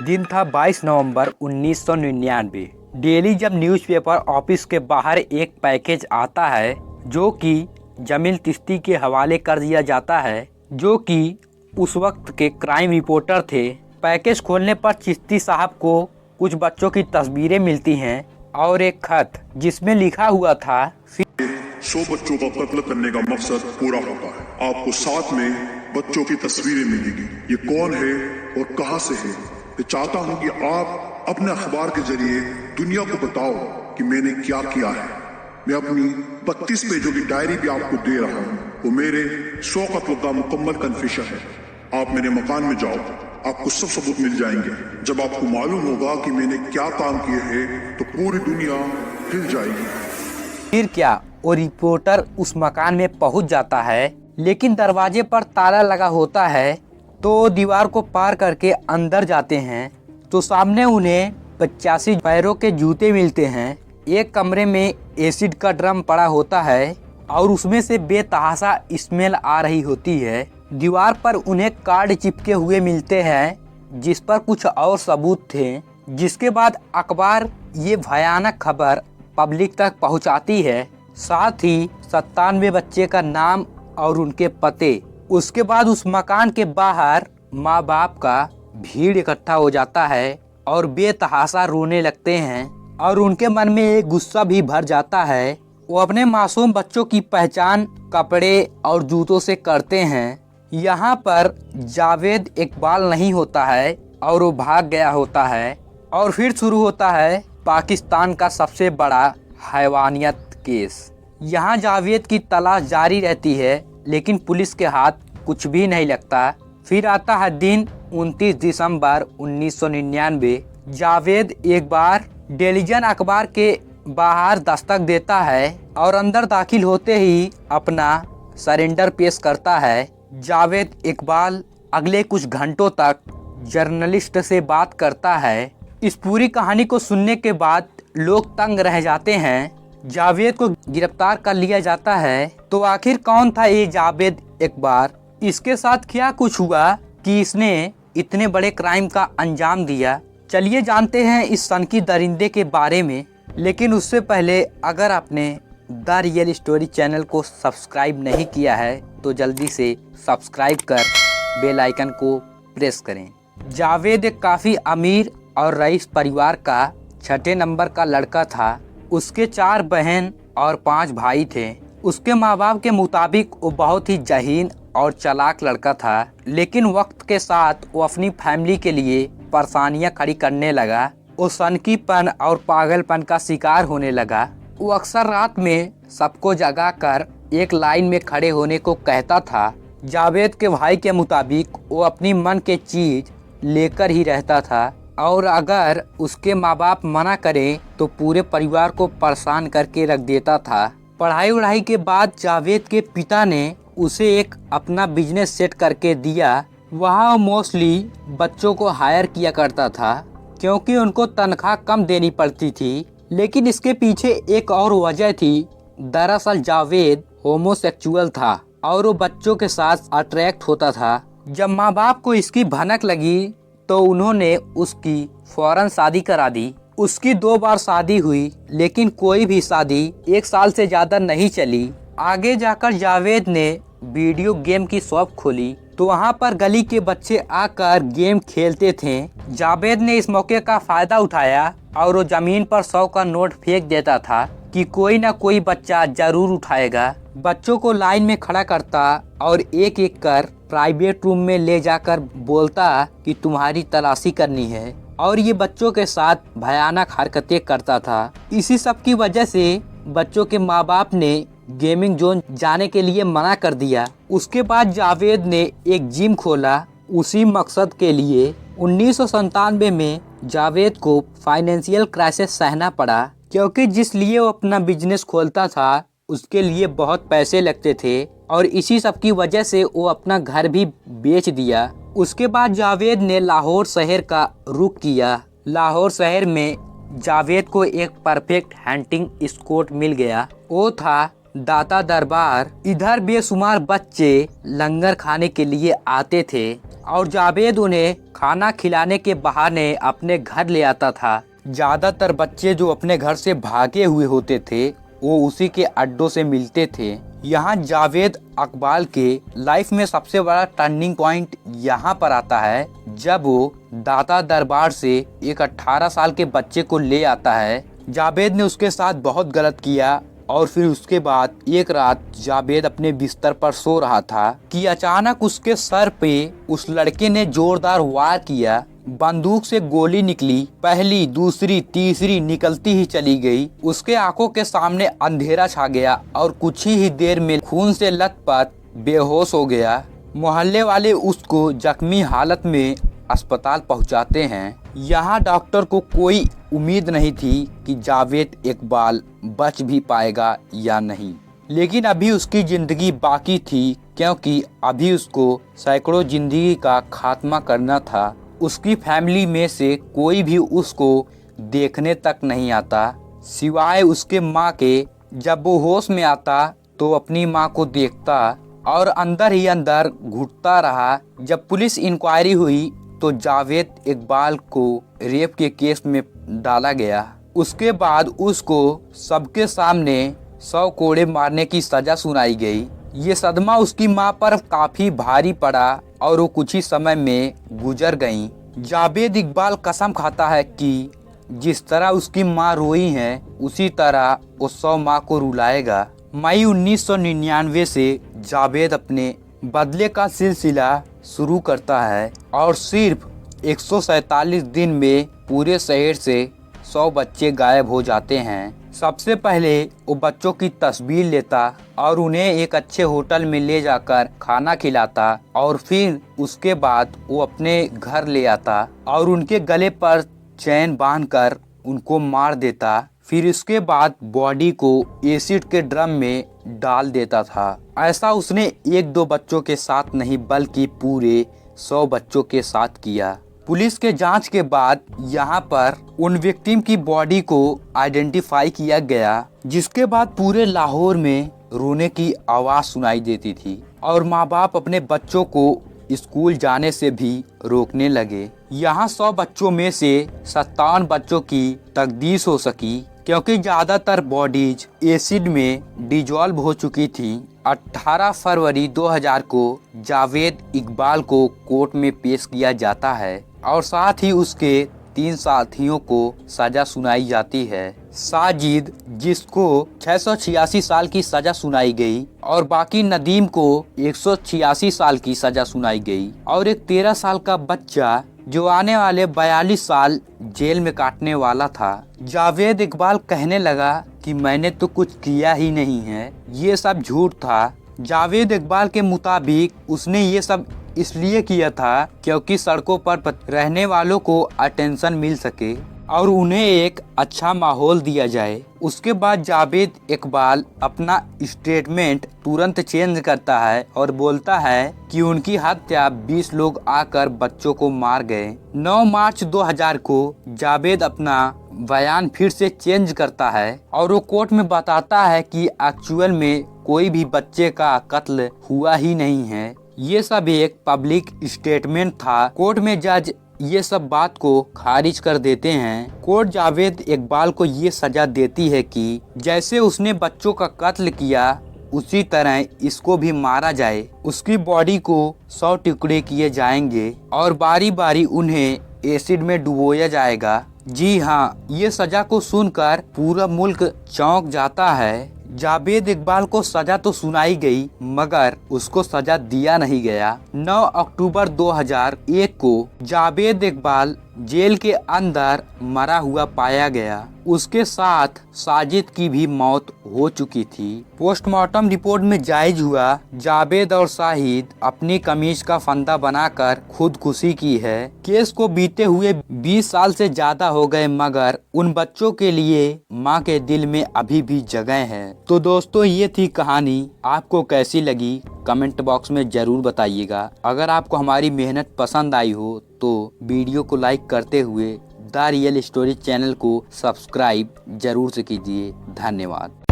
दिन था 22 नवंबर 1999। डेली जब न्यूज़पेपर ऑफिस के बाहर एक पैकेज आता है जो कि जमील चिश्ती के हवाले कर दिया जाता है, जो कि उस वक्त के क्राइम रिपोर्टर थे। पैकेज खोलने पर चिश्ती साहब को कुछ बच्चों की तस्वीरें मिलती हैं और एक खत जिसमें लिखा हुआ था 100 बच्चों का कत्ल करने का मकसद पूरा होता है। आपको साथ में बच्चों की तस्वीरें मिलेगी। ये कौन है और कहां से है? मैं चाहता हूं कि आप अपने अखबार के जरिए दुनिया को बताओ कि मैंने क्या किया है। मैं अपनी 32 पेजों की डायरी भी आपको दे रहा हूं। वो मेरे 100 कत्लों का मुकम्मल कन्फेशन है। आप मेरे मकान में जाओ, आपको सब सबूत मिल जाएंगे। जब आपको मालूम होगा कि मैंने क्या काम किए हैं तो पूरी दुनिया हिल जाएगी। फिर क्या, वो रिपोर्टर उस मकान में पहुंच जाता है, लेकिन दरवाजे पर ताला लगा होता है। तो दीवार को पार करके अंदर जाते हैं तो सामने उन्हें 85 पैरों के जूते मिलते हैं। एक कमरे में एसिड का ड्रम पड़ा होता है और उसमें से बेतहाशा स्मेल आ रही होती है। दीवार पर उन्हें कार्ड चिपके हुए मिलते हैं जिस पर कुछ और सबूत थे। जिसके बाद अखबार ये भयानक खबर पब्लिक तक पहुंचाती है, साथ ही 97 बच्चे का नाम और उनके पते। उसके बाद उस मकान के बाहर माँ बाप का भीड़ इकट्ठा हो जाता है और बेतहाशा रोने लगते हैं और उनके मन में एक गुस्सा भी भर जाता है। वो अपने मासूम बच्चों की पहचान कपड़े और जूतों से करते हैं। यहाँ पर जावेद इकबाल नहीं होता है और वो भाग गया होता है। और फिर शुरू होता है पाकिस्तान का सबसे बड़ा हैवानियत केस। यहाँ जावेद की तलाश जारी रहती है, लेकिन पुलिस के हाथ कुछ भी नहीं लगता। फिर आता है दिन 29 दिसंबर 1999। जावेद एक बार डेलीजन अखबार के बाहर दस्तक देता है और अंदर दाखिल होते ही अपना सरेंडर पेश करता है। जावेद इकबाल अगले कुछ घंटों तक जर्नलिस्ट से बात करता है। इस पूरी कहानी को सुनने के बाद लोग तंग रह जाते हैं। जावेद को गिरफ्तार कर लिया जाता है। तो आखिर कौन था ये जावेद इकबाल? इसके साथ क्या कुछ हुआ कि इसने इतने बड़े क्राइम का अंजाम दिया? चलिए जानते हैं इस सनकी दरिंदे के बारे में। लेकिन उससे पहले अगर आपने द रियल स्टोरी चैनल को सब्सक्राइब नहीं किया है तो जल्दी से सब्सक्राइब कर बेल आइकन को प्रेस करें। जावेद एक काफ़ी अमीर और रईस परिवार का 6 नंबर का लड़का था। उसके 4 बहन और 5 भाई थे। उसके माँ बाप के मुताबिक वो बहुत ही जहीन और चालाक लड़का था, लेकिन वक्त के साथ वो अपनी फैमिली के लिए परेशानियां खड़ी करने लगा। वो सनकीपन और पागलपन का शिकार होने लगा। वो अक्सर रात में सबको जगाकर एक लाइन में खड़े होने को कहता था। जावेद के भाई के मुताबिक वो अपनी मन के चीज लेकर ही रहता था और अगर उसके माँ बाप मना करें तो पूरे परिवार को परेशान करके रख देता था। पढ़ाई वढ़ाई के बाद जावेद के पिता ने उसे एक अपना बिजनेस सेट करके दिया। वहाँ मोस्टली बच्चों को हायर किया करता था क्योंकि उनको तनख्वाह कम देनी पड़ती थी। लेकिन इसके पीछे एक और वजह थी। दरअसल जावेद होमोसेक्सुअल था और वो बच्चों के साथ अट्रैक्ट होता था। जब माँ बाप को इसकी भनक लगी तो उन्होंने उसकी फौरन शादी करा दी। उसकी 2 बार शादी हुई, लेकिन कोई भी शादी 1 साल से ज़्यादा नहीं चली। आगे जाकर जावेद ने वीडियो गेम की शॉप खोली तो वहाँ पर गली के बच्चे आकर गेम खेलते थे। जावेद ने इस मौके का फायदा उठाया और वो जमीन पर 100 का नोट फेंक देता था कि कोई ना कोई बच्चा जरूर उठाएगा। बच्चों को लाइन में खड़ा करता और एक एक कर प्राइवेट रूम में ले जाकर बोलता कि तुम्हारी तलाशी करनी है, और ये बच्चों के साथ भयानक हरकतें करता था। इसी सब की वजह से बच्चों के माँ बाप ने गेमिंग जोन जाने के लिए मना कर दिया। उसके बाद जावेद ने एक जिम खोला उसी मकसद के लिए। 1997 में जावेद को फाइनेंशियल क्राइसिस सहना पड़ा क्योंकि जिस लिए वो अपना बिजनेस खोलता था उसके लिए बहुत पैसे लगते थे और इसी सब की वजह से वो अपना घर भी बेच दिया। उसके बाद जावेद ने लाहौर शहर का रुख किया। लाहौर शहर में जावेद को एक परफेक्ट हंटिंग स्पॉट मिल गया। वो था दाता दरबार। इधर बेशुमार बच्चे लंगर खाने के लिए आते थे। और जावेद उन्हें खाना खिलाने के बहाने अपने घर ले आता था। ज्यादातर बच्चे जो अपने घर से भागे हुए होते थे वो उसी के अड्डों से मिलते थे। यहाँ जावेद इकबाल के लाइफ में सबसे बड़ा टर्निंग पॉइंट यहाँ पर आता है जब वो दाता दरबार से एक 18 साल के बच्चे को ले आता है। जावेद ने उसके साथ बहुत गलत किया और फिर उसके बाद एक रात जावेद अपने बिस्तर पर सो रहा था कि अचानक उसके सर पे उस लड़के ने जोरदार वार किया। बंदूक से गोली निकली, पहली, दूसरी, तीसरी निकलती ही चली गई। उसके आंखों के सामने अंधेरा छा गया और कुछ ही देर में खून से लथपथ बेहोश हो गया। मोहल्ले वाले उसको जख्मी हालत में अस्पताल पहुंचाते हैं। यहाँ डॉक्टर को कोई उम्मीद नहीं थी कि जावेद इकबाल बच भी पाएगा या नहीं, लेकिन अभी उसकी जिंदगी बाकी थी क्योंकि अभी उसको सैकड़ों जिंदगी का खात्मा करना था। उसकी फैमिली में से कोई भी उसको देखने तक नहीं आता सिवाय उसके माँ के। जब वो होश में आता तो अपनी माँ को देखता और अंदर ही अंदर घुटता रहा। जब पुलिस इंक्वायरी हुई तो जावेद इकबाल को रेप के केस में डाला गया। उसके बाद उसको सबके सामने 100 कोड़े मारने की सजा सुनाई गई। ये सदमा उसकी माँ पर काफी भारी पड़ा और वो कुछ ही समय में गुजर गईं। जावेद इकबाल कसम खाता है कि जिस तरह उसकी माँ रोई है उसी तरह वो 100 माँ को रुलाएगा। मई 1999 से जावेद अपने बदले का सिलसिला शुरू करता है और सिर्फ 147 दिन में पूरे शहर से 100 बच्चे गायब हो जाते हैं। सबसे पहले वो बच्चों की तस्वीर लेता और उन्हें एक अच्छे होटल में ले जाकर खाना खिलाता और फिर उसके बाद वो अपने घर ले आता और उनके गले पर चैन बांधकर उनको मार देता। फिर उसके बाद बॉडी को एसिड के ड्रम में डाल देता था। ऐसा उसने 1-2 बच्चों के साथ नहीं बल्कि पूरे 100 बच्चों के साथ किया। पुलिस के जांच के बाद यहाँ पर उन विक्टिम की बॉडी को आइडेंटिफाई किया गया, जिसके बाद पूरे लाहौर में रोने की आवाज सुनाई देती थी और माँ बाप अपने बच्चों को स्कूल जाने से भी रोकने लगे। यहाँ 100 बच्चों में से 57 बच्चों की तकदीस हो सकी क्योंकि ज्यादातर बॉडीज एसिड में डिजॉल्व हो चुकी थी। 18 फरवरी 2000 को जावेद इकबाल को कोर्ट में पेश किया जाता है और साथ ही उसके 3 साथियों को सजा सुनाई जाती है। साजिद, जिसको 686 साल की सजा सुनाई गई, और बाकी नदीम को 186 साल की सजा सुनाई गई, और एक 13 साल का बच्चा जो आने वाले 42 साल जेल में काटने वाला था। जावेद इकबाल कहने लगा कि मैंने तो कुछ किया ही नहीं है, ये सब झूठ था। जावेद इकबाल के मुताबिक उसने ये सब इसलिए किया था क्योंकि सड़कों पर रहने वालों को अटेंशन मिल सके और उन्हें एक अच्छा माहौल दिया जाए। उसके बाद जावेद इकबाल अपना स्टेटमेंट तुरंत चेंज करता है और बोलता है कि उनकी हत्या 20 लोग आकर बच्चों को मार गए। 9 मार्च 2000 को जावेद अपना बयान फिर से चेंज करता है और वो कोर्ट में बताता है कि एक्चुअल में कोई भी बच्चे का कत्ल हुआ ही नहीं है। ये सब एक पब्लिक स्टेटमेंट था। कोर्ट में जज ये सब बात को खारिज कर देते हैं। कोर्ट जावेद इकबाल को ये सजा देती है कि जैसे उसने बच्चों का कत्ल किया उसी तरह इसको भी मारा जाए। उसकी बॉडी को 100 टुकड़े किए जाएंगे और बारी बारी उन्हें एसिड में डुबोया जाएगा। जी हाँ, ये सजा को सुनकर पूरा मुल्क चौंक जाता है। जावेद इकबाल को सजा तो सुनाई गई मगर उसको सजा दिया नहीं गया। 9 अक्टूबर 2001 को जावेद इकबाल जेल के अंदर मरा हुआ पाया गया। उसके साथ साजिद की भी मौत हो चुकी थी। पोस्टमार्टम रिपोर्ट में जायज हुआ जावेद और शाहिद अपनी कमीज का फंदा बनाकर खुदकुशी की है। केस को बीते हुए 20 साल से ज्यादा हो गए मगर उन बच्चों के लिए माँ के दिल में अभी भी जगह है। तो दोस्तों, ये थी कहानी। आपको कैसी लगी कमेंट बॉक्स में जरूर बताइएगा। अगर आपको हमारी मेहनत पसंद आई हो तो वीडियो को लाइक करते हुए द रियल स्टोरी चैनल को सब्सक्राइब जरूर से कीजिए। धन्यवाद।